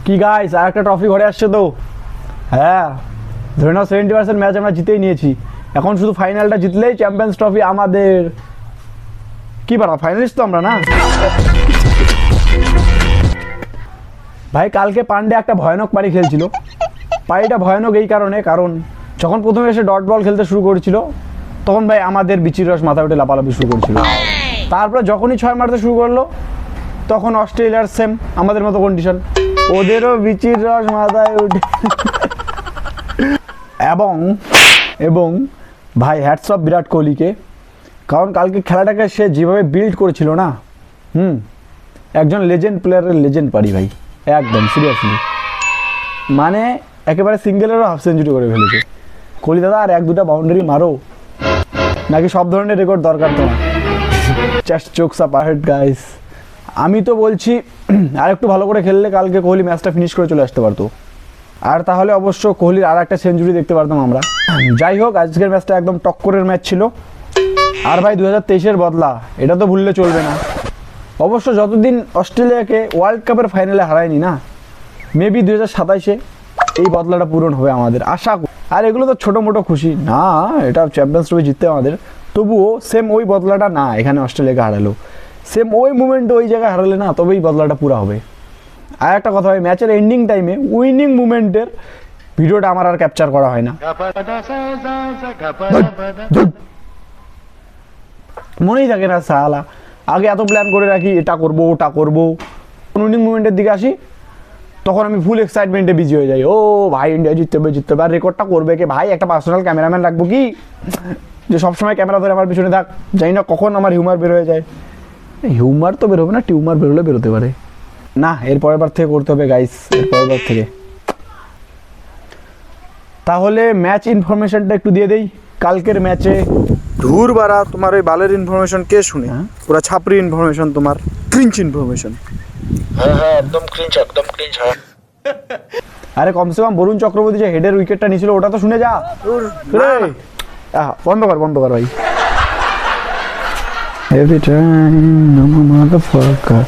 কি গাইস, আর একটা ট্রফি ঘরে আসছে তো। হ্যাঁ, ধরে নাও 70% ম্যাচ আমরা জিতেই নিয়েছি। এখন শুধু ফাইনালটা জিতলেই চ্যাম্পিয়ন্স ট্রফি আমাদের। কি বাড়া, ফাইনালিস্ট তো আমরা না ভাই। কালকে পান্ডে একটা ভয়ানক পারি খেলছিল। পারিটা ভয়ানক এই কারণ যখন প্রথমে এসে ডট বল খেলতে শুরু করেছিল তখন ভাই আমাদের বিচির রস মাথা উঠে লাপালাপি শুরু করেছিল। তারপরে যখনই 6 মারতে শুরু করলো তখন অস্ট্রেলিয়ার সেম আমাদের মতো কন্ডিশন, ওদেরও বিচির রস মাথায় উঠে। এবং ভাই হ্যাটস অফ বিরাট কোহলিকে, কারণ কালকে খেলাটাকে সে যেভাবে বিল্ড করেছিল না, একজন লেজেন্ড প্লেয়ারের লেজেন্ড পারি ভাই, একদম সিরিয়াসলি। মানে একেবারে সিঙ্গেলেরও হাফ সেঞ্চুরি করে ফেলেছে কোহলি দাদা। আর 1-2টা বাউন্ডারি মারো, নাকি সব ধরনের রেকর্ড দরকার তোমার? Just jokes apart guys. আমি তো বলছি আর একটু ভালো করে খেললে কালকে কোহলি ম্যাচটা ফিনিশ করে চলে আসতে পারতো, আর তাহলে অবশ্য কোহলির আর একটা সেঞ্চুরি দেখতে পারতাম আমরা। যাই হোক, আজকের ম্যাচটা একদম টক্করের ম্যাচ ছিল। আর ভাই 2023-এর বদলা, এটা তো ভুললে চলবে না। অবশ্য যতদিন অস্ট্রেলিয়াকে ওয়ার্ল্ড কাপের ফাইনালে হারায়নি না, মেবি 2027-এ এই বদলাটা পূরণ হবে আমাদের আশা। আর এগুলো তো ছোটো মোটো খুশি না, এটা চ্যাম্পিয়ন্স ট্রফি জিততে আমাদের। তবুও সেম ওই বদলাটা না এখানে অস্ট্রেলিয়াকে হারালো, সেম ওই মুমেন্টে ওই জায়গায় হারালে না, তবেই বদলাটা পুরো হবে। আর একটা কথা ভাই, ম্যাচের এন্ডিং টাইমে উইনিং মুমেন্টের ভিডিওটা আমার আর ক্যাপচার করা হয় না। মনেই থাকে না সালা, আগে এত প্ল্যান করে রাখি, এটা করবো ওটা করবো, উইনিং মুমেন্টের দিকে আসি তখন আমি ফুল এক্সাইটমেন্টে বিজি হয়ে যাই। ও ভাই ইন্ডিয়া জিততে হবে, আর রেকর্ডটা করবে কে ভাই? একটা পার্সোনাল ক্যামেরাম্যান রাখবো কি, যে সবসময় ক্যামেরা ধরে আমার পিছনে থাক, জানি না কখন আমার হিউমার বের হয়ে যায়। হিউমার তো বেরোবে না, টিউমার বেরোলে বেরোতে পারে না। এর পরের বার থেকে করতে হবে গাইস, এর পরের বার থেকে। তাহলে ম্যাচ ইনফরমেশনটা একটু দিয়ে দেই কালকের ম্যাচে। ধুর বারা, তোমার ওই বালের ইনফরমেশন কে শুনে? পুরা ছাপরি ইনফরমেশন, তোমার ক্রিঞ্চ ইনফরমেশন। হ্যাঁ একদম ক্রিঞ্চ, একদম ক্রিঞ্চ। হ্যাঁ আরে কমসে কম বরুণ চক্রবর্তী যে হেডের উইকেটটা নিয়েছিল ওটা তো শুনে যা। বন্ধ কর ভাই। Every time I'm a motherfucker.